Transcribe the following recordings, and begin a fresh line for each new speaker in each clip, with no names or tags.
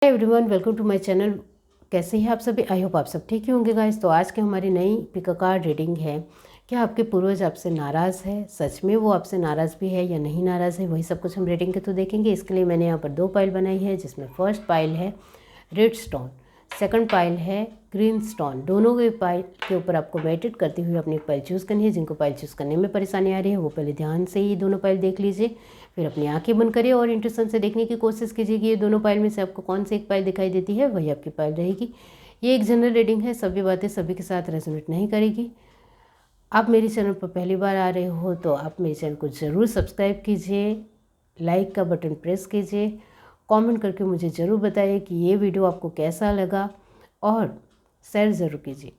Hi everyone, welcome to my channel. कैसे हैं आप सभी? आई होप आप सब ठीक ही होंगे गाइस। तो आज की हमारी नई पिक अ कार्ड रीडिंग है। क्या आपके पूर्वज आपसे नाराज़ है? सच में वो आपसे नाराज़ भी है या नहीं नाराज़ है, वही सब कुछ हम रीडिंग के तो देखेंगे। इसके लिए मैंने यहाँ पर 2 पाइल बनाई है, जिसमें फर्स्ट पाइल है रेड स्टोन, सेकंड पाइल है ग्रीन स्टोन। दोनों के पाइल के ऊपर आपको मेडिटेट करते हुए अपनी एक पाइल चूज़ करनी है। जिनको पाइल चूज़ करने में परेशानी आ रही है वो पहले ध्यान से ही दोनों पाइल देख लीजिए, फिर अपनी आंखें बंद करिए और इंट्यूशन से देखने की कोशिश कीजिए कि ये दोनों पाइल में से आपको कौन सी एक पाइल दिखाई देती है, वही आपकी पाइल रहेगी। ये एक जनरल रीडिंग है, सभी बातें सभी के साथ रेजोनेट नहीं करेगी। आप मेरे चैनल पर पहली बार आ रहे हो तो आप मेरे चैनल को ज़रूर सब्सक्राइब कीजिए, लाइक का बटन प्रेस कीजिए, कमेंट करके मुझे ज़रूर बताइए कि ये वीडियो आपको कैसा लगा और शेयर ज़रूर कीजिए।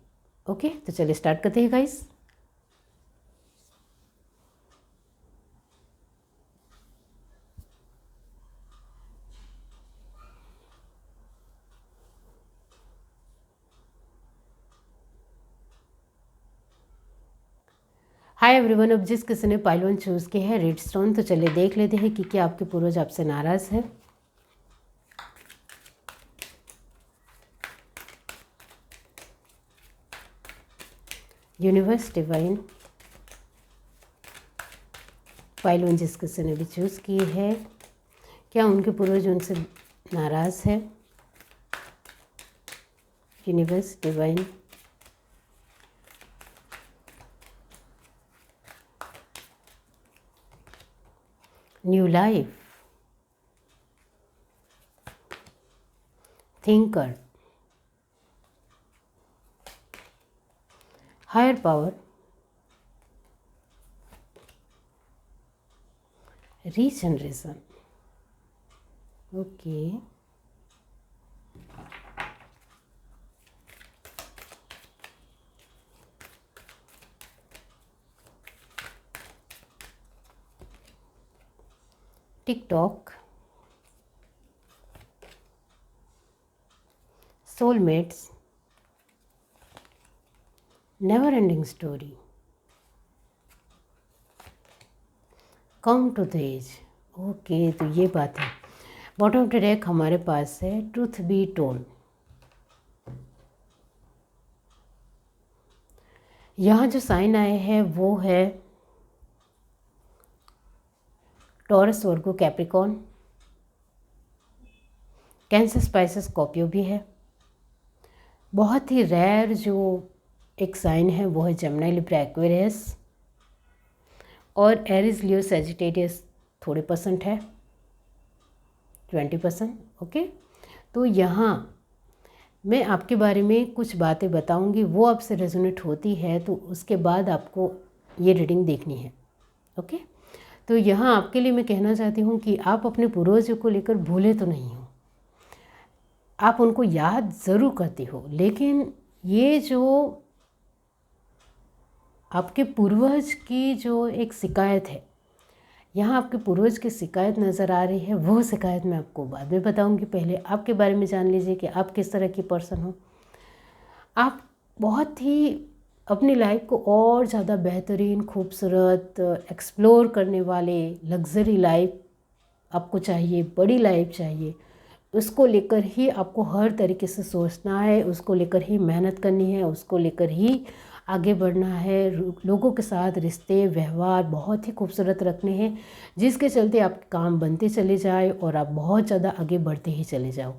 ओके, तो चलिए स्टार्ट करते हैं गाइस। हाय एवरीवन, अब जिस किसी ने पाइल 1 चूज़ किया है रेड स्टोन, तो चलिए देख लेते हैं कि क्या आपके पूर्वज आपसे नाराज़ है। यूनिवर्स डिवाइन, पाइल 1 जिस किसी ने भी चूज़ की है, क्या उनके पूर्वज उनसे नाराज़ है? Universe divine, new life, thinker, higher power, regeneration. Okay, TikTok, soulmates, never ending story, come to the age. Okay, तो ये बात है। बॉटम ऑफ द डेक हमारे पास है ट्रूथ बी टोल्ड। यहाँ जो साइन आए हैं वो है टॉरस, वर्गो, कैप्रिकॉर्न, कैंसर, स्पाइसेस, स्कॉर्पियो भी है। बहुत ही रेयर जो एक साइन है वो है जेमिनी, लिब्रा, एक्वेरियस और एरीज, लियो, सैजिटेरियस थोड़े परसेंट है, 20%। ओके, तो यहाँ मैं आपके बारे में कुछ बातें बताऊंगी, वो आपसे रेजोनेट होती है तो उसके बाद आपको ये रीडिंग देखनी है। ओके, तो यहाँ आपके लिए मैं कहना चाहती हूँ कि आप अपने पूर्वजों को लेकर भूले तो नहीं हो, आप उनको याद ज़रूर करते हो, लेकिन ये जो आपके पूर्वज की जो एक शिकायत है, यहाँ आपके पूर्वज की शिकायत नज़र आ रही है। वो शिकायत मैं आपको बाद में बताऊंगी, पहले आपके बारे में जान लीजिए कि आप किस तरह की पर्सन हो। आप बहुत ही अपनी लाइफ को और ज़्यादा बेहतरीन, खूबसूरत, एक्सप्लोर करने वाले लग्जरी लाइफ आपको चाहिए, बड़ी लाइफ चाहिए। उसको लेकर ही आपको हर तरीके से सोचना है, उसको लेकर ही मेहनत करनी है, उसको लेकर ही आगे बढ़ना है। लोगों के साथ रिश्ते व्यवहार बहुत ही खूबसूरत रखने हैं, जिसके चलते आपके काम बनते चले जाए और आप बहुत ज़्यादा आगे बढ़ते ही चले जाओ।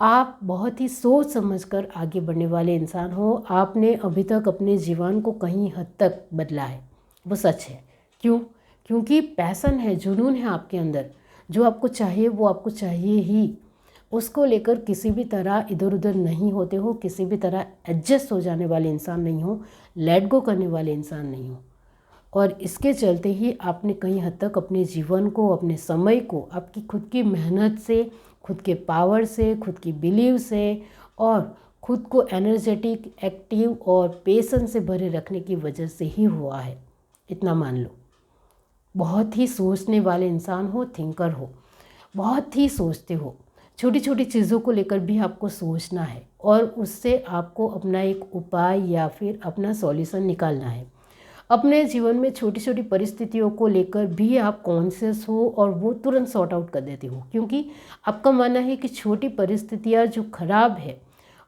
आप बहुत ही सोच समझकर आगे बढ़ने वाले इंसान हो। आपने अभी तक अपने जीवन को कहीं हद तक बदला है, वो सच है। क्यों? क्योंकि पैशन है, जुनून है आपके अंदर। जो आपको चाहिए वो आपको चाहिए ही, उसको लेकर किसी भी तरह इधर उधर नहीं होते हो, किसी भी तरह एडजस्ट हो जाने वाले इंसान नहीं हो, लेट गो करने वाले इंसान नहीं हो। और इसके चलते ही आपने कहीं हद तक अपने जीवन को, अपने समय को आपकी खुद की मेहनत से, खुद के पावर से, खुद की बिलीव से और खुद को एनर्जेटिक, एक्टिव और पेशेंस से भरे रखने की वजह से ही हुआ है। इतना मान लो। बहुत ही सोचने वाले इंसान हो, थिंकर हो, बहुत ही सोचते हो। छोटी छोटी चीज़ों को लेकर भी आपको सोचना है और उससे आपको अपना एक उपाय या फिर अपना सॉल्यूशन निकालना है। अपने जीवन में छोटी छोटी परिस्थितियों को लेकर भी आप कॉन्शियस हो और वो तुरंत सॉर्ट आउट कर देते हो, क्योंकि आपका मानना है कि छोटी परिस्थितियाँ जो खराब है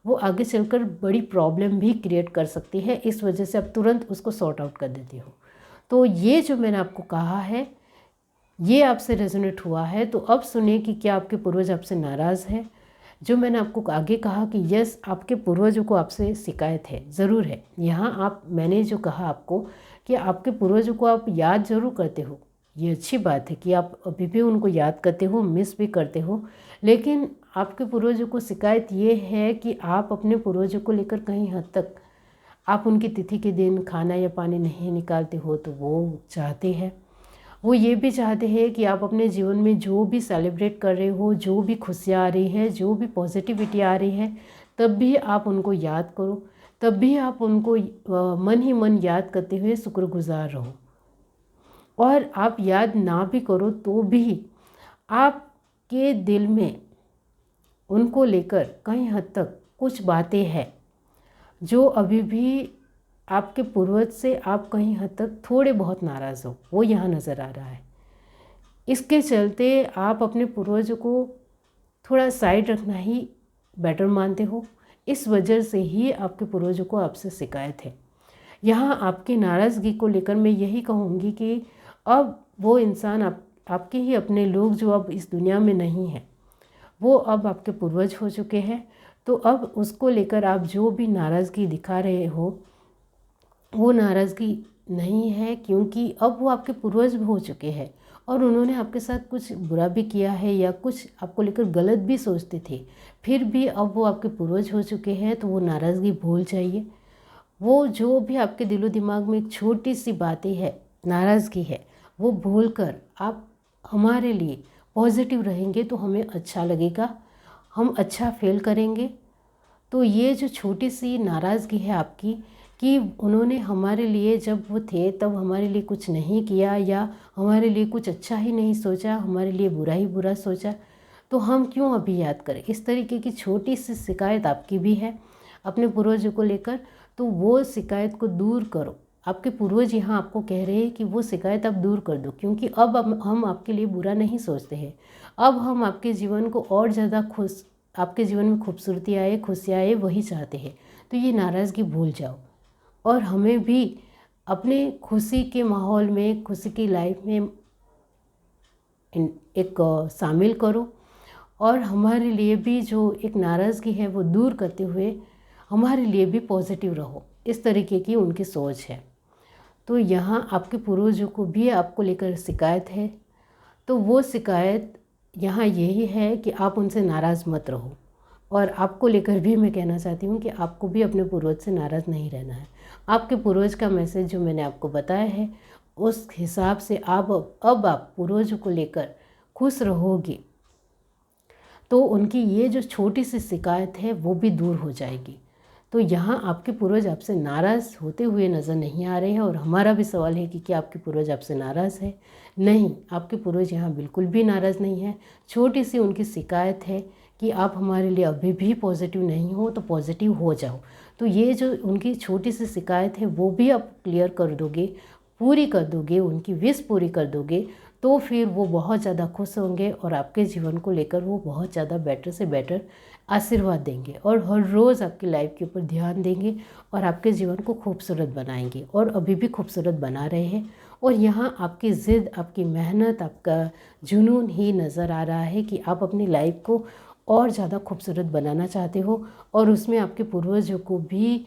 वो आगे चलकर बड़ी प्रॉब्लम भी क्रिएट कर सकती है। इस वजह से आप तुरंत उसको सॉर्ट आउट कर देते हो। तो ये जो मैंने आपको कहा है ये आपसे रेजोनेट हुआ है, तो अब सुनिए कि क्या आपके पूर्वज आपसे नाराज़ है। जो मैंने आपको आगे कहा कि यस, आपके पूर्वजों को आपसे शिकायत है, ज़रूर है। यहाँ मैंने जो कहा आपको कि आपके पूर्वजों को आप याद ज़रूर करते हो, ये अच्छी बात है कि आप अभी भी उनको याद करते हो, मिस भी करते हो, लेकिन आपके पूर्वजों को शिकायत ये है कि आप अपने पूर्वजों को लेकर कहीं हद तक आप उनकी तिथि के दिन खाना या पानी नहीं निकालते हो। तो वो चाहते हैं, वो ये भी चाहते हैं कि आप अपने जीवन में जो भी सेलिब्रेट कर रहे हो, जो भी खुशियाँ आ रही है, जो भी पॉजिटिविटी आ रही है, तब भी आप उनको याद करो, तब भी आप उनको मन ही मन याद करते हुए शुक्रगुजार रहो। और आप याद ना भी करो तो भी आपके दिल में उनको लेकर कहीं हद तक कुछ बातें हैं जो अभी भी आपके पूर्वज से आप कहीं हद तक थोड़े बहुत नाराज़ हो, वो यहाँ नज़र आ रहा है। इसके चलते आप अपने पूर्वजों को थोड़ा साइड रखना ही बेटर मानते हो। इस वजह से ही आपके पूर्वजों को आपसे शिकायत है। यहाँ आपकी नाराज़गी को लेकर मैं यही कहूँगी कि अब वो इंसान आपके ही अपने लोग जो अब इस दुनिया में नहीं हैं, वो अब आपके पूर्वज हो चुके हैं। तो अब उसको लेकर आप जो भी नाराज़गी दिखा रहे हो वो नाराज़गी नहीं है, क्योंकि अब वो आपके पूर्वज हो चुके हैं और उन्होंने आपके साथ कुछ बुरा भी किया है या कुछ आपको लेकर गलत भी सोचते थे, फिर भी अब वो आपके पूर्वज हो चुके हैं। तो वो नाराज़गी भूल जाइए। वो जो भी आपके दिलो दिमाग में एक छोटी सी बातें है, नाराज़गी है, वो भूल कर आप हमारे लिए पॉजिटिव रहेंगे तो हमें अच्छा लगेगा, हम अच्छा फील करेंगे। तो ये जो छोटी सी नाराज़गी है आपकी कि उन्होंने हमारे लिए जब वो थे तब हमारे लिए कुछ नहीं किया या हमारे लिए कुछ अच्छा ही नहीं सोचा, हमारे लिए बुरा ही बुरा सोचा, तो हम क्यों अभी याद करें। इस तरीके की छोटी सी शिकायत आपकी भी है अपने पूर्वजों को लेकर। तो वो शिकायत को दूर करो। आपके पूर्वज यहाँ आपको कह रहे हैं कि वो शिकायत आप दूर कर दो, क्योंकि अब हम आपके लिए बुरा नहीं सोचते हैं। अब हम आपके जीवन को और ज़्यादा खुश, आपके जीवन में खूबसूरती आए, खुशियाँ आए, वही चाहते हैं। तो ये नाराज़गी भूल जाओ और हमें भी अपने खुशी के माहौल में, खुशी की लाइफ में एक शामिल करो और हमारे लिए भी जो एक नाराज़गी है वो दूर करते हुए हमारे लिए भी पॉजिटिव रहो। इस तरीके की उनकी सोच है। तो यहाँ आपके पूर्वजों को भी आपको लेकर शिकायत है। तो वो शिकायत यहाँ यही है कि आप उनसे नाराज़ मत रहो। और आपको लेकर भी मैं कहना चाहती हूँ कि आपको भी अपने पूर्वज से नाराज़ नहीं रहना है। आपके पूर्वज का मैसेज जो मैंने आपको बताया है उस हिसाब से अब आप पूर्वजों को लेकर खुश रहोगे तो उनकी ये जो छोटी सी शिकायत है वो भी दूर हो जाएगी। तो यहाँ आपके पूर्वज आपसे नाराज़ होते हुए नज़र नहीं आ रहे हैं। और हमारा भी सवाल है कि क्या आपके पूर्वज आपसे नाराज़ है? नहीं, आपके पूर्वज यहाँ बिल्कुल भी नाराज़ नहीं है। छोटी सी उनकी शिकायत है कि आप हमारे लिए अभी भी पॉजिटिव नहीं हो, तो पॉजिटिव हो जाओ। तो ये जो उनकी छोटी सी शिकायत है वो भी आप क्लियर कर दोगे, पूरी कर दोगे, उनकी विश पूरी कर दोगे, तो फिर वो बहुत ज़्यादा खुश होंगे और आपके जीवन को लेकर वो बहुत ज़्यादा बेटर से बेटर आशीर्वाद देंगे और हर रोज़ आपकी लाइफ के ऊपर ध्यान देंगे और आपके जीवन को खूबसूरत बनाएंगे और अभी भी खूबसूरत बना रहे हैं। और यहाँ आपकी ज़िद, आपकी मेहनत, आपका जुनून ही नज़र आ रहा है कि आप अपनी लाइफ को और ज़्यादा खूबसूरत बनाना चाहते हो और उसमें आपके पूर्वजों को भी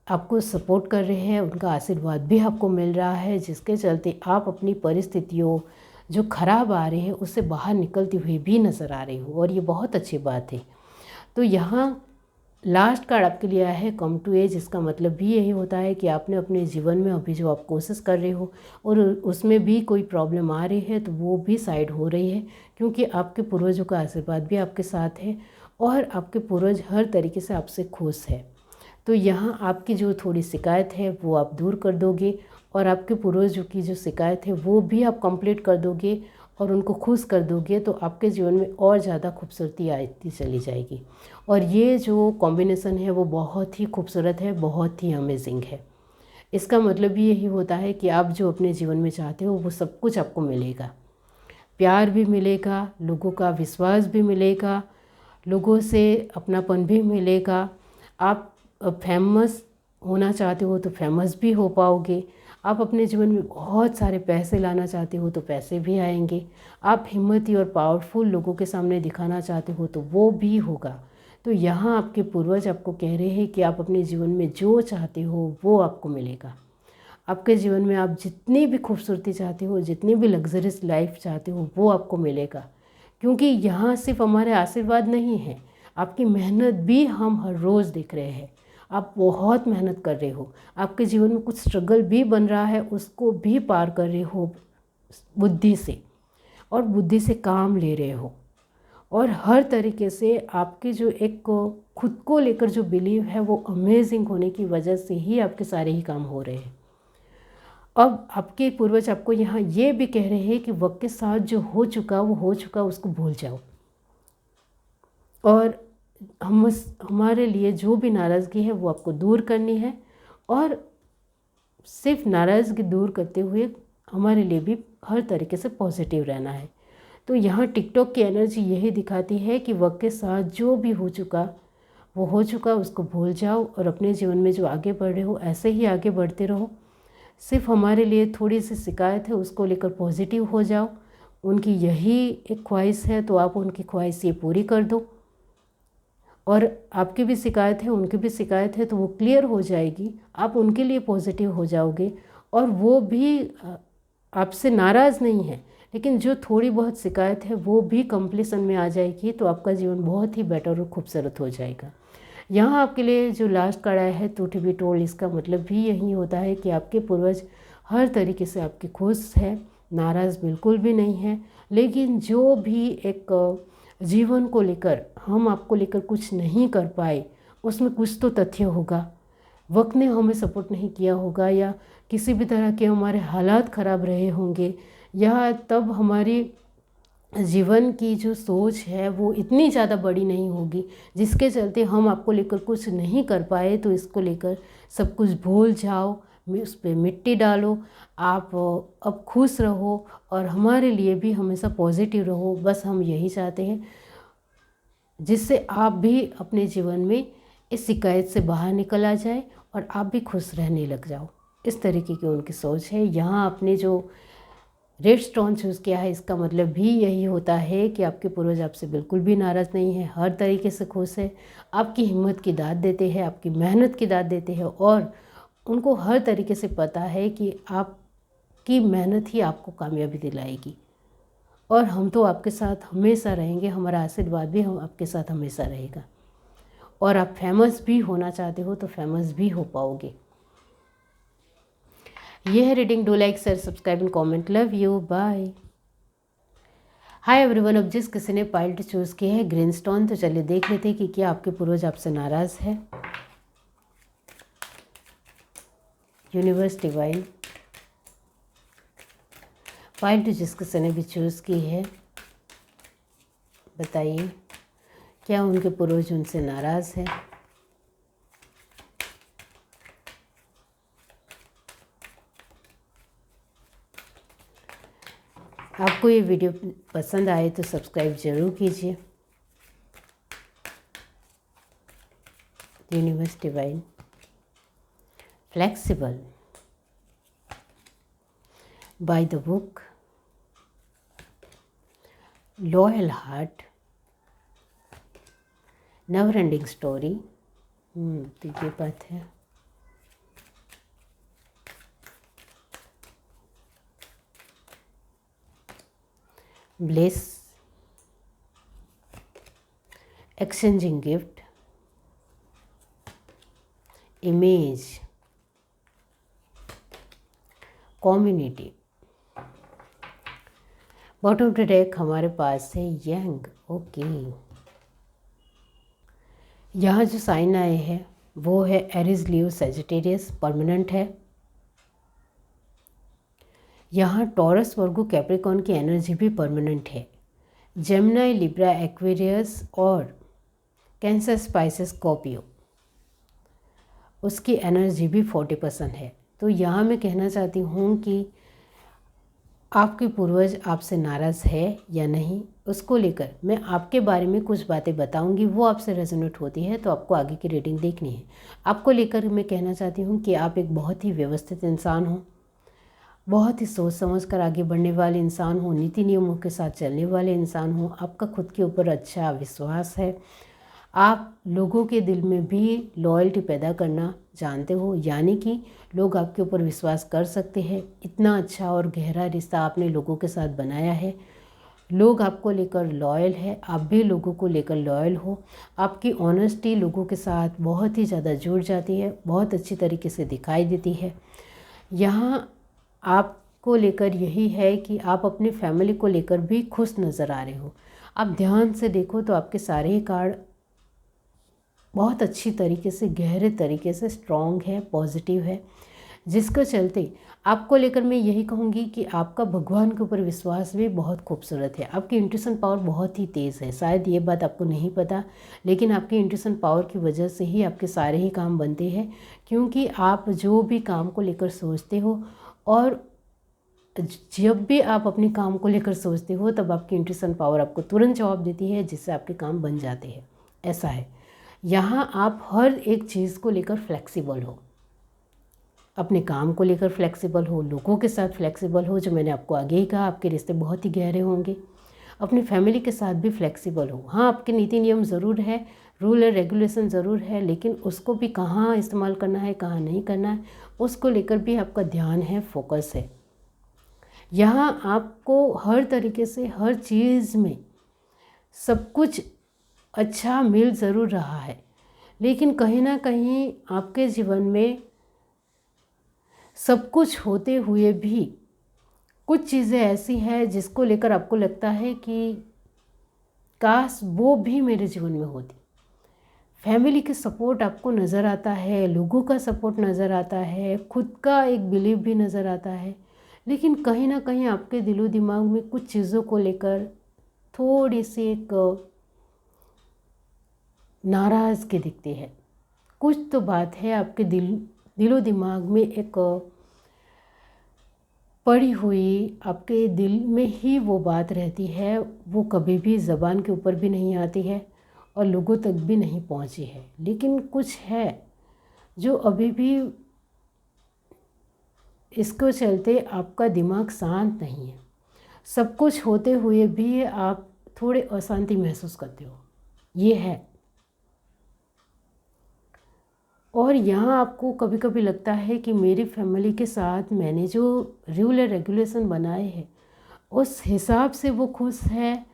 आपको सपोर्ट कर रहे हैं, उनका आशीर्वाद भी आपको मिल रहा है, जिसके चलते आप अपनी परिस्थितियों जो ख़राब आ रही है उससे बाहर निकलती हुई भी नज़र आ रही हो और ये बहुत अच्छी बात है। तो यहाँ लास्ट कार्ड आपके लिए आया है कम टू एज। इसका मतलब भी यही होता है कि आपने अपने जीवन में अभी जो आप कोशिश कर रहे हो और उसमें भी कोई प्रॉब्लम आ रही है तो वो भी साइड हो रही है, क्योंकि आपके पूर्वजों का आशीर्वाद भी आपके साथ है और आपके पूर्वज हर तरीके से आपसे खुश है। तो यहाँ आपकी जो थोड़ी शिकायत है वो आप दूर कर दोगे और आपके पूर्वजों की जो शिकायत है वो भी आप कंप्लीट कर दोगे और उनको खुश कर दोगे, तो आपके जीवन में और ज़्यादा खूबसूरती आती चली जाएगी। और ये जो कॉम्बिनेशन है वो बहुत ही खूबसूरत है, बहुत ही अमेजिंग है। इसका मतलब भी यही होता है कि आप जो अपने जीवन में चाहते हो वो सब कुछ आपको मिलेगा। प्यार भी मिलेगा, लोगों का विश्वास भी मिलेगा, लोगों से अपनापन भी मिलेगा। आप फेमस होना चाहते हो तो फेमस भी हो पाओगे। आप अपने जीवन में बहुत सारे पैसे लाना चाहते हो तो पैसे भी आएंगे। आप हिम्मती और पावरफुल लोगों के सामने दिखाना चाहते हो तो वो भी होगा। तो यहाँ आपके पूर्वज आपको कह रहे हैं कि आप अपने जीवन में जो चाहते हो वो आपको मिलेगा। आपके जीवन में आप जितनी भी खूबसूरती चाहते हो, जितनी भी लग्जरियस लाइफ चाहते हो वो आपको मिलेगा। क्योंकि यहाँ सिर्फ हमारे आशीर्वाद नहीं है, आपकी मेहनत भी हम हर रोज़ देख रहे हैं। आप बहुत मेहनत कर रहे हो, आपके जीवन में कुछ स्ट्रगल भी बन रहा है, उसको भी पार कर रहे हो बुद्धि से, और बुद्धि से काम ले रहे हो। और हर तरीके से आपके जो एक खुद को लेकर जो बिलीव है वो अमेजिंग होने की वजह से ही आपके सारे ही काम हो रहे हैं। अब आपके पूर्वज आपको यहाँ ये भी कह रहे हैं कि वक्त के साथ जो हो चुका वो हो चुका, उसको भूल जाओ। और हमारे लिए जो भी नाराज़गी है वो आपको दूर करनी है, और सिर्फ नाराज़गी दूर करते हुए हमारे लिए भी हर तरीके से पॉजिटिव रहना है। तो यहाँ टिकटॉक की एनर्जी यही दिखाती है कि वक्त के साथ जो भी हो चुका वो हो चुका, उसको भूल जाओ और अपने जीवन में जो आगे बढ़ रहे हो ऐसे ही आगे बढ़ते रहो। सिर्फ हमारे लिए थोड़ी सी शिकायत है, उसको लेकर पॉजिटिव हो जाओ। उनकी यही एक ख्वाहिश है तो आप उनकी ख्वाहिश ये पूरी कर दो, और आपकी भी शिकायत है, उनकी भी शिकायत है, तो वो क्लियर हो जाएगी। आप उनके लिए पॉजिटिव हो जाओगे और वो भी आपसे नाराज़ नहीं है, लेकिन जो थोड़ी बहुत शिकायत है वो भी कंप्लीसन में आ जाएगी। तो आपका जीवन बहुत ही बेटर और खूबसूरत हो जाएगा। यहाँ आपके लिए जो लास्ट कार्ड आया है टू बी टोल्ड, इसका मतलब भी यही होता है कि आपके पूर्वज हर तरीके से आपके खुश है, नाराज़ बिल्कुल भी नहीं है। लेकिन जो भी एक जीवन को लेकर हम आपको लेकर कुछ नहीं कर पाए, उसमें कुछ तो तथ्य होगा। वक्त ने हमें सपोर्ट नहीं किया होगा, या किसी भी तरह के हमारे हालात ख़राब रहे होंगे, या तब हमारी जीवन की जो सोच है वो इतनी ज़्यादा बड़ी नहीं होगी जिसके चलते हम आपको लेकर कुछ नहीं कर पाए। तो इसको लेकर सब कुछ भूल जाओ, उस पर मिट्टी डालो। आप अब खुश रहो और हमारे लिए भी हमेशा पॉजिटिव रहो। बस हम यही चाहते हैं, जिससे आप भी अपने जीवन में इस शिकायत से बाहर निकल आ जाए और आप भी खुश रहने लग जाओ। इस तरीके की उनकी सोच है। यहाँ आपने जो रेड स्टोन चूज़ किया है, इसका मतलब भी यही होता है कि आपके पूर्वज आपसे बिल्कुल भी नाराज़ नहीं है, हर तरीके से खुश है, आपकी हिम्मत की दाद देते हैं, आपकी मेहनत की दाद देते हैं, और उनको हर तरीके से पता है कि आपकी मेहनत ही आपको कामयाबी दिलाएगी। और हम तो आपके साथ हमेशा रहेंगे, हमारा आशीर्वाद भी हम आपके साथ हमेशा रहेगा। और आप फेमस भी होना चाहते हो तो फेमस भी हो पाओगे। ये है reading. Do like, share, subscribe and comment. Love you, bye. Hi everyone. अब जिस किसी ने पाइल्ड चूज़ किया है ग्रीन स्टोन, तो चलिए देख लेते हैं कि क्या आपके पूर्वज आपसे नाराज़ है। यूनिवर्स, डिवाइन, पाइल्ड जिस किसी ने भी चूज़ की है, बताइए क्या उनके पूर्वज उनसे नाराज़ है। आपको ये वीडियो पसंद आए तो सब्सक्राइब ज़रूर कीजिए। Universe, divine, flexible, by the book, loyal heart, never ending story. तो ये बात है। Bless, exchanging gift, image, community. Bottom of the deck हमारे पास है यंग। ओके, यहाँ जो साइन आए हैं वो है एरीज, लियो, सैजिटेरियस, परमानेंट है। यहाँ टॉरस, वर्गो, कैप्रिकॉर्न की एनर्जी भी परमानेंट है। जेमिनी, लिब्रा, एक्वेरियस और कैंसर, स्पाइसेस, स्कॉर्पियो, उसकी एनर्जी भी 40% है। तो यहाँ मैं कहना चाहती हूँ कि आपके पूर्वज आपसे नाराज़ है या नहीं, उसको लेकर मैं आपके बारे में कुछ बातें बताऊंगी, वो आपसे रेजोनेट होती है तो आपको आगे की रीडिंग देखनी है। आपको लेकर मैं कहना चाहती हूँ कि आप एक बहुत ही व्यवस्थित इंसान हो, बहुत ही सोच समझ कर आगे बढ़ने वाले इंसान हो, नीति नियमों के साथ चलने वाले इंसान हो, आपका खुद के ऊपर अच्छा विश्वास है, आप लोगों के दिल में भी लॉयल्टी पैदा करना जानते हो, यानी कि लोग आपके ऊपर विश्वास कर सकते हैं। इतना अच्छा और गहरा रिश्ता आपने लोगों के साथ बनाया है, लोग आपको लेकर लॉयल है, आप भी लोगों को लेकर लॉयल हो। आपकी ऑनेस्टी लोगों के साथ बहुत ही ज़्यादा जुड़ जाती है, बहुत अच्छी तरीके से दिखाई देती है। यहाँ आपको लेकर यही है कि आप अपनी फैमिली को लेकर भी खुश नज़र आ रहे हो। आप ध्यान से देखो तो आपके सारे ही कार्ड बहुत अच्छी तरीके से, गहरे तरीके से स्ट्रॉन्ग है, पॉजिटिव है, जिसके चलते आपको लेकर मैं यही कहूँगी कि आपका भगवान के ऊपर विश्वास भी बहुत खूबसूरत है। आपकी इंट्यूशन पावर बहुत ही तेज़ है, शायद ये बात आपको नहीं पता, लेकिन आपकी इंट्यूशन पावर की वजह से ही आपके सारे ही काम बनते हैं, क्योंकि आप जो भी काम को लेकर सोचते हो और जब भी आप अपने काम को लेकर सोचते हो तब आपकी इंट्यूशन पावर आपको तुरंत जवाब देती है, जिससे आपके काम बन जाते हैं। ऐसा है, यहाँ आप हर एक चीज़ को लेकर फ्लेक्सिबल हो, अपने काम को लेकर फ्लेक्सिबल हो, लोगों के साथ फ्लेक्सिबल हो, जो मैंने आपको आगे ही कहा, आपके रिश्ते बहुत ही गहरे होंगे। अपनी फैमिली के साथ भी फ्लेक्सिबल हो। हाँ, आपके नीति नियम ज़रूर है, रूल और रेगुलेशन ज़रूर है, लेकिन उसको भी कहाँ इस्तेमाल करना है, कहाँ नहीं करना है, उसको लेकर भी आपका ध्यान है, फोकस है। यहाँ आपको हर तरीके से, हर चीज़ में सब कुछ अच्छा मिल ज़रूर रहा है, लेकिन कहीं ना कहीं आपके जीवन में सब कुछ होते हुए भी कुछ चीज़ें ऐसी हैं जिसको लेकर आपको लगता है कि काश वो भी मेरे जीवन में होती। फैमिली के सपोर्ट आपको नज़र आता है, लोगों का सपोर्ट नज़र आता है, खुद का एक बिलीव भी नज़र आता है, लेकिन कहीं ना कहीं आपके दिलो दिमाग में कुछ चीज़ों को लेकर थोड़ी सी एक नाराज़गी दिखती है। कुछ तो बात है आपके दिलो दिमाग में एक पड़ी हुई, आपके दिल में ही वो बात रहती है, वो कभी भी ज़बान के ऊपर भी नहीं आती है और लोगों तक भी नहीं पहुंची है, लेकिन कुछ है जो अभी भी इसको चलते आपका दिमाग शांत नहीं है। सब कुछ होते हुए भी आप थोड़े अशांति महसूस करते हो, ये है। और यहाँ आपको कभी कभी लगता है कि मेरी फैमिली के साथ मैंने जो रूल और रेगुलेशन बनाए हैं उस हिसाब से वो खुश है,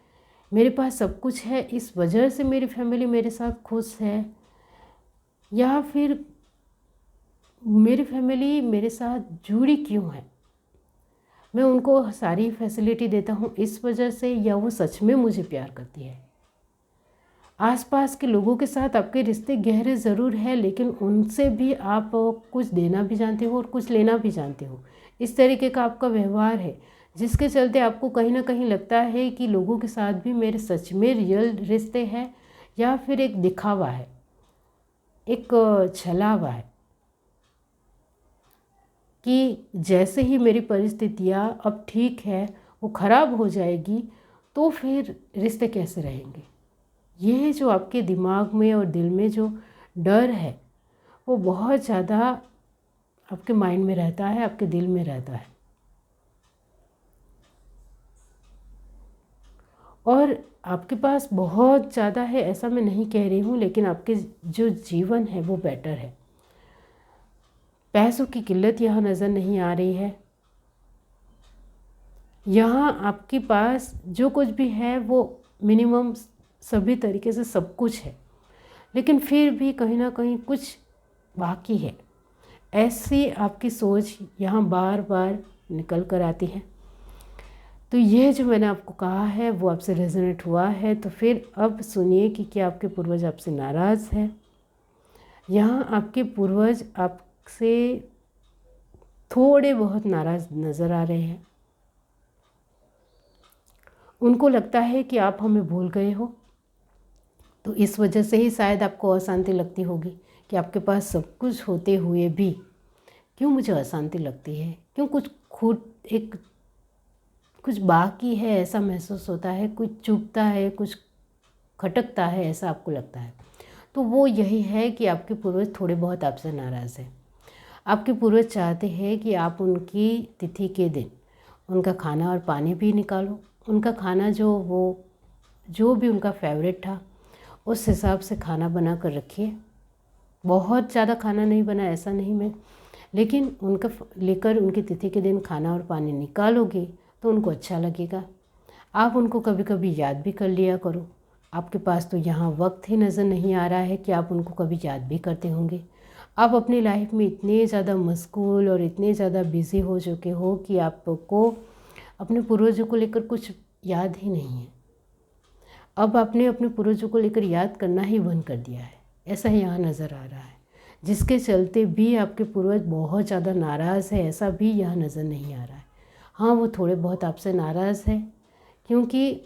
मेरे पास सब कुछ है, इस वजह से मेरी फैमिली मेरे साथ खुश है, या फिर मेरी फैमिली मेरे साथ जुड़ी क्यों है, मैं उनको सारी फैसिलिटी देता हूँ इस वजह से, या वो सच में मुझे प्यार करती है। आसपास के लोगों के साथ आपके रिश्ते गहरे ज़रूर है, लेकिन उनसे भी आप कुछ देना भी जानते हो और कुछ लेना भी जानते हो। इस तरीके का आपका व्यवहार है, जिसके चलते आपको कहीं ना कहीं लगता है कि लोगों के साथ भी मेरे सच में रियल रिश्ते हैं, या फिर एक दिखावा है, एक छलावा है कि जैसे ही मेरी परिस्थितियाँ अब ठीक है, वो ख़राब हो जाएगी तो फिर रिश्ते कैसे रहेंगे। ये जो आपके दिमाग में और दिल में जो डर है वो बहुत ज़्यादा आपके माइंड में रहता है, आपके दिल में रहता है। और आपके पास बहुत ज़्यादा है ऐसा मैं नहीं कह रही हूँ, लेकिन आपके जो जीवन है वो बेटर है। पैसों की किल्लत यहाँ नज़र नहीं आ रही है। यहाँ आपके पास जो कुछ भी है वो मिनिमम सभी तरीके से सब कुछ है, लेकिन फिर भी कहीं ना कहीं कुछ बाकी है। ऐसी आपकी सोच यहाँ बार बार निकल कर आती है। तो ये जो मैंने आपको कहा है वो आपसे रेजोनेट हुआ है, तो फिर अब सुनिए कि क्या आपके पूर्वज आपसे नाराज़ है। यहाँ आपके पूर्वज आपसे थोड़े बहुत नाराज़ नज़र आ रहे हैं। उनको लगता है कि आप हमें भूल गए हो, तो इस वजह से ही शायद आपको अशांति लगती होगी कि आपके पास सब कुछ होते हुए भी क्यों मुझे अशांति लगती है, क्यों कुछ बाकी है ऐसा महसूस होता है, कुछ चुभता है, कुछ खटकता है ऐसा आपको लगता है। तो वो यही है कि आपके पूर्वज थोड़े बहुत आपसे नाराज़ हैं। आपके पूर्वज चाहते हैं कि आप उनकी तिथि के दिन उनका खाना और पानी भी निकालो। उनका खाना जो भी उनका फेवरेट था उस हिसाब से खाना बना कर रखिए। बहुत ज़्यादा खाना नहीं बना ऐसा नहीं मैं, लेकिन उनका लेकर उनकी तिथि के दिन खाना और पानी निकालोगे तो उनको अच्छा लगेगा। आप उनको कभी कभी याद भी कर लिया करो। आपके पास तो यहाँ वक्त ही नज़र नहीं आ रहा है कि आप उनको कभी याद भी करते होंगे। आप अपनी लाइफ में इतने ज़्यादा मशगूल और इतने ज़्यादा बिज़ी हो चुके हो कि आपको अपने पूर्वजों को लेकर कुछ याद ही नहीं है। अब आपने अपने पूर्वजों को लेकर याद करना ही बंद कर दिया है, ऐसा यहाँ नज़र आ रहा है। जिसके चलते भी आपके पूर्वज बहुत ज़्यादा नाराज़ है, ऐसा भी यहाँ नज़र नहीं आ रहा है। हाँ, वो थोड़े बहुत आपसे नाराज़ है क्योंकि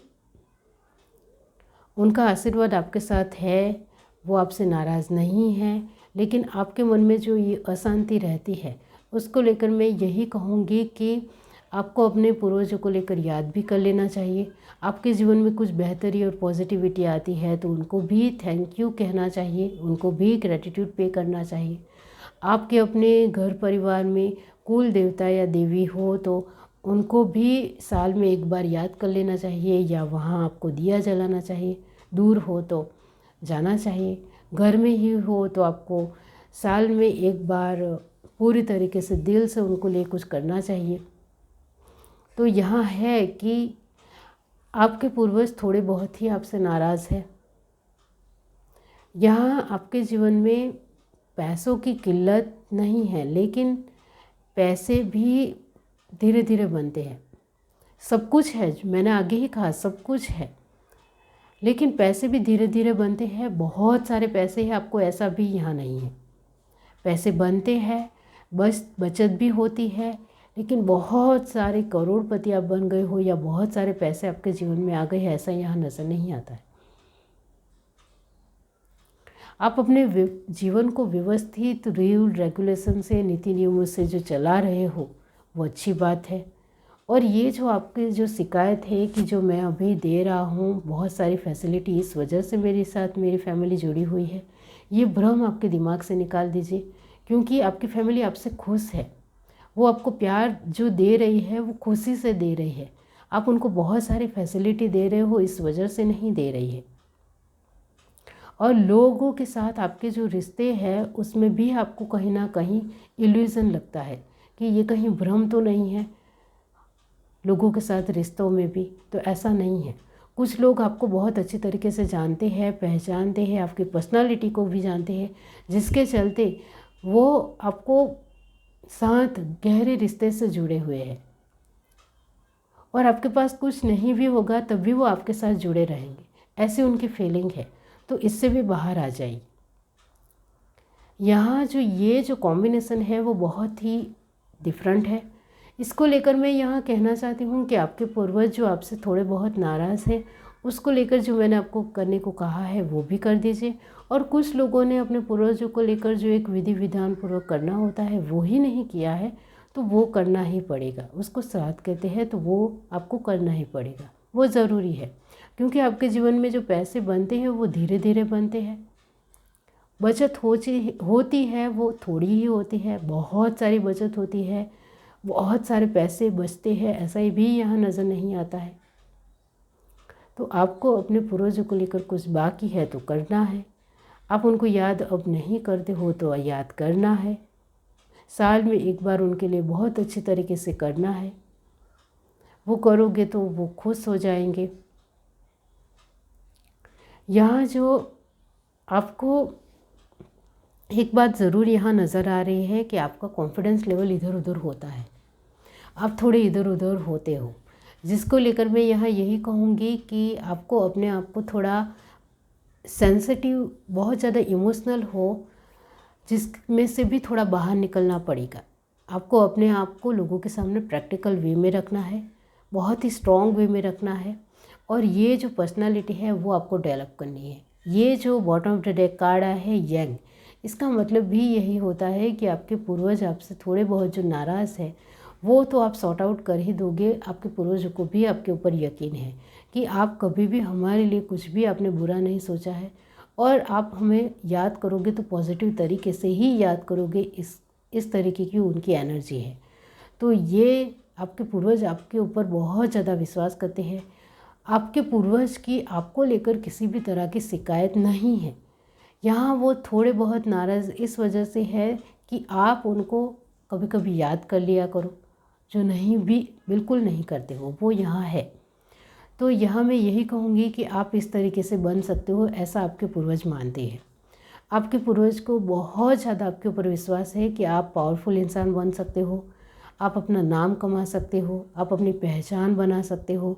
उनका आशीर्वाद आपके साथ है, वो आपसे नाराज़ नहीं है। लेकिन आपके मन में जो ये अशांति रहती है उसको लेकर मैं यही कहूँगी कि आपको अपने पूर्वजों को लेकर याद भी कर लेना चाहिए। आपके जीवन में कुछ बेहतरी और पॉजिटिविटी आती है तो उनको भी थैंक यू कहना चाहिए, उनको भी ग्रैटिट्यूड पे करना चाहिए। आपके अपने घर परिवार में कुल देवता या देवी हो तो उनको भी साल में एक बार याद कर लेना चाहिए, या वहाँ आपको दिया जलाना चाहिए। दूर हो तो जाना चाहिए, घर में ही हो तो आपको साल में एक बार पूरी तरीके से दिल से उनको लिए कुछ करना चाहिए। तो यहाँ है कि आपके पूर्वज थोड़े बहुत ही आपसे नाराज़ है। यहाँ आपके जीवन में पैसों की किल्लत नहीं है, लेकिन पैसे भी धीरे धीरे बनते हैं। सब कुछ है, मैंने आगे ही कहा सब कुछ है, लेकिन पैसे भी धीरे धीरे बनते हैं। बहुत सारे पैसे हैं, आपको ऐसा भी यहाँ नहीं है। पैसे बनते हैं, बस बचत भी होती है, लेकिन बहुत सारे करोड़पति आप बन गए हो या बहुत सारे पैसे आपके जीवन में आ गए हैं ऐसा यहाँ नज़र नहीं आता है। आप अपने जीवन को व्यवस्थित रूल रेगुलेशन से, नीति नियमों से जो चला रहे हो वो अच्छी बात है। और ये जो आपकी जो शिकायत है कि जो मैं अभी दे रहा हूँ बहुत सारी फैसिलिटी, इस वजह से मेरे साथ मेरी फैमिली जुड़ी हुई है, ये भ्रम आपके दिमाग से निकाल दीजिए। क्योंकि आपकी फैमिली आपसे खुश है, वो आपको प्यार जो दे रही है वो खुशी से दे रही है। आप उनको बहुत सारी फैसिलिटी दे रहे हो, इस वजह से नहीं दे रही है। और लोगों के साथ आपके जो रिश्ते हैं उसमें भी आपको कहीं ना कहीं इल्यूज़न लगता है कि ये कहीं भ्रम तो नहीं है। लोगों के साथ रिश्तों में भी तो ऐसा नहीं है। कुछ लोग आपको बहुत अच्छी तरीके से जानते हैं, पहचानते हैं, आपकी पर्सनालिटी को भी जानते हैं, जिसके चलते वो आपको साथ गहरे रिश्ते से जुड़े हुए हैं। और आपके पास कुछ नहीं भी होगा तब भी वो आपके साथ जुड़े रहेंगे, ऐसी उनकी फीलिंग है। तो इससे भी बाहर आ जाइए। यहाँ ये जो कॉम्बिनेशन है वो बहुत ही डिफरेंट है। इसको लेकर मैं यहाँ कहना चाहती हूँ कि आपके पूर्वज जो आपसे थोड़े बहुत नाराज़ हैं, उसको लेकर जो मैंने आपको करने को कहा है वो भी कर दीजिए। और कुछ लोगों ने अपने पूर्वजों को लेकर जो एक विधि विधान पूर्वक करना होता है वो ही नहीं किया है, तो वो करना ही पड़ेगा। उसको श्राद्ध कहते हैं, तो वो आपको करना ही पड़ेगा, वो ज़रूरी है। क्योंकि आपके जीवन में जो पैसे बनते हैं वो धीरे धीरे बनते हैं। बचत होती है वो थोड़ी ही होती है, बहुत सारी बचत होती है, बहुत सारे पैसे बचते हैं, ऐसा ही भी यहाँ नज़र नहीं आता है। तो आपको अपने पूर्वजों को लेकर कुछ बाकी है तो करना है। आप उनको याद अब नहीं करते हो तो याद करना है। साल में एक बार उनके लिए बहुत अच्छी तरीके से करना है। वो करोगे तो वो खुश हो जाएंगे। यहाँ जो आपको एक बात ज़रूर यहाँ नज़र आ रही है कि आपका कॉन्फिडेंस लेवल इधर उधर होता है, आप थोड़े इधर उधर होते हो, जिसको लेकर मैं यहाँ यही कहूँगी कि आपको अपने आप को थोड़ा सेंसिटिव, बहुत ज़्यादा इमोशनल हो, जिसमें से भी थोड़ा बाहर निकलना पड़ेगा। आपको अपने आप को लोगों के सामने प्रैक्टिकल वे में रखना है, बहुत ही स्ट्रॉन्ग वे में रखना है। और ये जो पर्सनालिटी है वो आपको डेवलप करनी है। ये जो bottom of the deck card आया है यंग, इसका मतलब भी यही होता है कि आपके पूर्वज आपसे थोड़े बहुत जो नाराज़ है वो तो आप सॉर्ट आउट कर ही दोगे। आपके पूर्वजों को भी आपके ऊपर यकीन है कि आप कभी भी हमारे लिए कुछ भी आपने बुरा नहीं सोचा है, और आप हमें याद करोगे तो पॉजिटिव तरीके से ही याद करोगे। इस तरीके की उनकी एनर्जी है। तो ये आपके पूर्वज आपके ऊपर बहुत ज़्यादा विश्वास करते हैं। आपके पूर्वज की आपको लेकर किसी भी तरह की शिकायत नहीं है। यहाँ वो थोड़े बहुत नाराज़ इस वजह से है कि आप उनको कभी कभी याद कर लिया करो, जो नहीं भी बिल्कुल नहीं करते हो वो यहाँ है। तो यहाँ मैं यही कहूँगी कि आप इस तरीके से बन सकते हो, ऐसा आपके पूर्वज मानते हैं। आपके पूर्वज को बहुत ज़्यादा आपके ऊपर विश्वास है कि आप पावरफुल इंसान बन सकते हो, आप अपना नाम कमा सकते हो, आप अपनी पहचान बना सकते हो,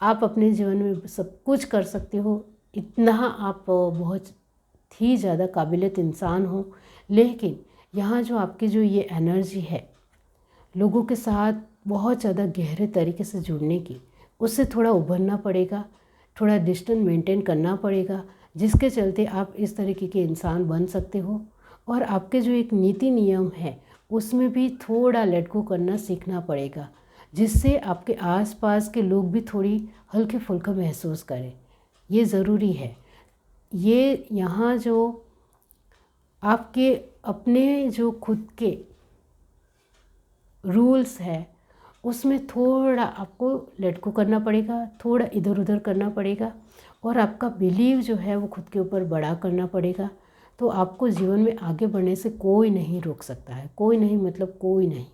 आप अपने जीवन में सब कुछ कर सकते हो। इतना आप बहुत ही ज़्यादा काबिलियत इंसान हो। लेकिन यहाँ जो आपकी जो ये एनर्जी है लोगों के साथ बहुत ज़्यादा गहरे तरीके से जुड़ने की, उससे थोड़ा उभरना पड़ेगा, थोड़ा डिस्टेंस मेंटेन करना पड़ेगा, जिसके चलते आप इस तरीके के इंसान बन सकते हो। और आपके जो एक नीति नियम है उसमें भी थोड़ा लेट गो करना सीखना पड़ेगा, जिससे आपके आसपास के लोग भी थोड़ी हल्के फुल्का महसूस करें। ये ज़रूरी है। ये यहाँ जो आपके अपने जो खुद के रूल्स है उसमें थोड़ा आपको लेट गो करना पड़ेगा, थोड़ा इधर उधर करना पड़ेगा, और आपका बिलीव जो है वो खुद के ऊपर बड़ा करना पड़ेगा। तो आपको जीवन में आगे बढ़ने से कोई नहीं रोक सकता है। कोई नहीं मतलब कोई नहीं।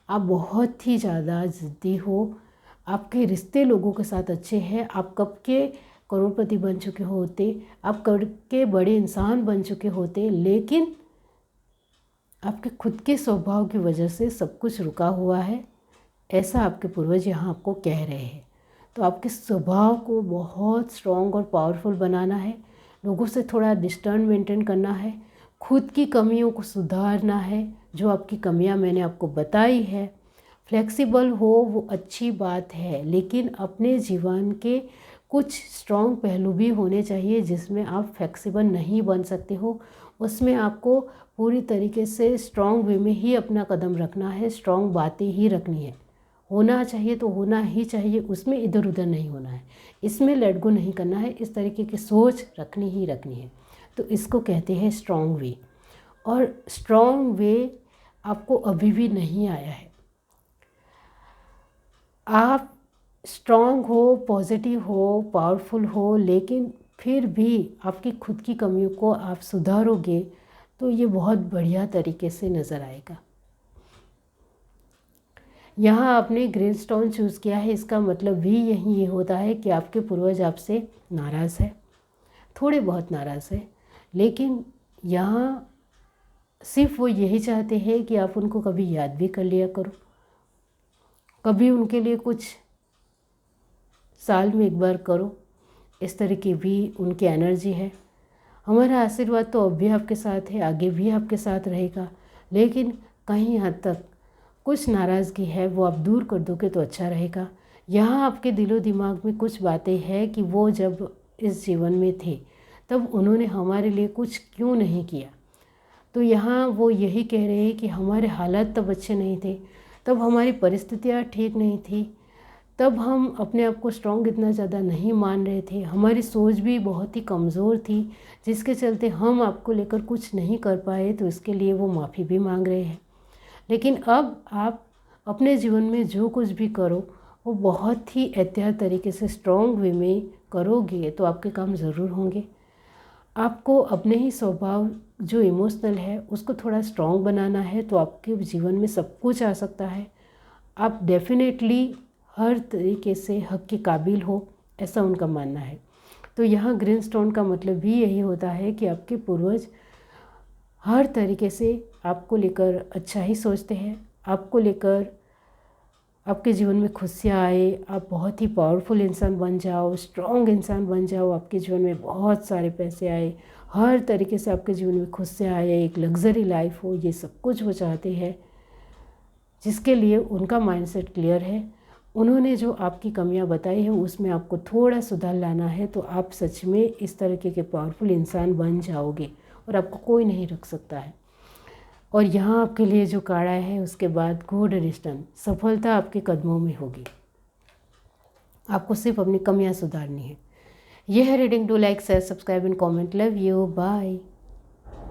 आप बहुत ही ज़्यादा ज़िद्दी हो, आपके रिश्ते लोगों के साथ अच्छे हैं, आप कब के करोड़पति बन चुके होते, आप कब के बड़े इंसान बन चुके होते, लेकिन आपके खुद के स्वभाव की वजह से सब कुछ रुका हुआ है, ऐसा आपके पूर्वज यहाँ आपको कह रहे हैं। तो आपके स्वभाव को बहुत स्ट्रॉन्ग और पावरफुल बनाना है, लोगों से थोड़ा डिस्टेंस मेंटेन करना है, खुद की कमियों को सुधारना है। जो आपकी कमियाँ मैंने आपको बताई है, फ्लेक्सिबल हो वो अच्छी बात है, लेकिन अपने जीवन के कुछ स्ट्रॉन्ग पहलू भी होने चाहिए जिसमें आप फ्लेक्सिबल नहीं बन सकते हो। उसमें आपको पूरी तरीके से स्ट्रॉन्ग वे में ही अपना कदम रखना है, स्ट्रॉन्ग बातें ही रखनी है। होना चाहिए तो होना ही चाहिए, उसमें इधर उधर नहीं होना है, इसमें लेट गो नहीं करना है, इस तरीके की सोच रखनी ही रखनी है। तो इसको कहते हैं स्ट्रॉन्ग वे। और स्ट्रॉन्ग वे आपको अभी भी नहीं आया है। आप स्ट्रॉन्ग हो, पॉजिटिव हो, पावरफुल हो, लेकिन फिर भी आपकी खुद की कमियों को आप सुधारोगे तो ये बहुत बढ़िया तरीके से नज़र आएगा। यहाँ आपने ग्रीन स्टोन चूज़ किया है, इसका मतलब भी यही ये होता है कि आपके पूर्वज आपसे नाराज़ है, थोड़े बहुत नाराज़ है, लेकिन यहाँ सिर्फ वो यही चाहते हैं कि आप उनको कभी याद भी कर लिया करो, कभी उनके लिए कुछ साल में एक बार करो। इस तरह की भी उनकी एनर्जी है। हमारा आशीर्वाद तो अब भी आपके साथ है, आगे भी आपके साथ रहेगा, लेकिन कहीं हद तक कुछ नाराज़गी है वो आप दूर कर दोगे तो अच्छा रहेगा। यहाँ आपके दिलो दिमाग में कुछ बातें हैं कि वो जब इस जीवन में थे तब उन्होंने हमारे लिए कुछ क्यों नहीं किया। तो यहाँ वो यही कह रहे हैं कि हमारे हालात तब अच्छे नहीं थे, तब हमारी परिस्थितियाँ ठीक नहीं थी, तब हम अपने आप को स्ट्रॉन्ग इतना ज़्यादा नहीं मान रहे थे, हमारी सोच भी बहुत ही कमज़ोर थी, जिसके चलते हम आपको लेकर कुछ नहीं कर पाए। तो इसके लिए वो माफ़ी भी मांग रहे हैं। लेकिन अब आप अपने जीवन में जो कुछ भी करो वो बहुत ही एहतियात तरीके से स्ट्रॉन्ग वे में करोगे तो आपके काम ज़रूर होंगे। आपको अपने ही स्वभाव जो इमोशनल है उसको थोड़ा स्ट्रॉन्ग बनाना है, तो आपके जीवन में सब कुछ आ सकता है। आप डेफिनेटली हर तरीके से हक के काबिल हो, ऐसा उनका मानना है। तो यहाँ ग्रीन स्टोन का मतलब भी यही होता है कि आपके पूर्वज हर तरीके से आपको लेकर अच्छा ही सोचते हैं, आपको लेकर आपके जीवन में खुशियाँ आए, आप बहुत ही पावरफुल इंसान बन जाओ, स्ट्रॉन्ग इंसान बन जाओ, आपके जीवन में बहुत सारे पैसे आए, हर तरीके से आपके जीवन में खुशियाँ आए, एक लग्जरी लाइफ हो, ये सब कुछ वो चाहते हैं, जिसके लिए उनका माइंडसेट क्लियर है। उन्होंने जो आपकी कमियां बताई हैं उसमें आपको थोड़ा सुधार लाना है, तो आप सच में इस तरीके के पावरफुल इंसान बन जाओगे। और आपको कोई नहीं रोक सकता है। और यहाँ आपके लिए जो कार्ड है उसके बाद गोल्डन स्टोन, सफलता आपके कदमों में होगी। आपको सिर्फ अपनी कमियाँ सुधारनी है। यह है reading. Do like share subscribe and comment. Love you, bye.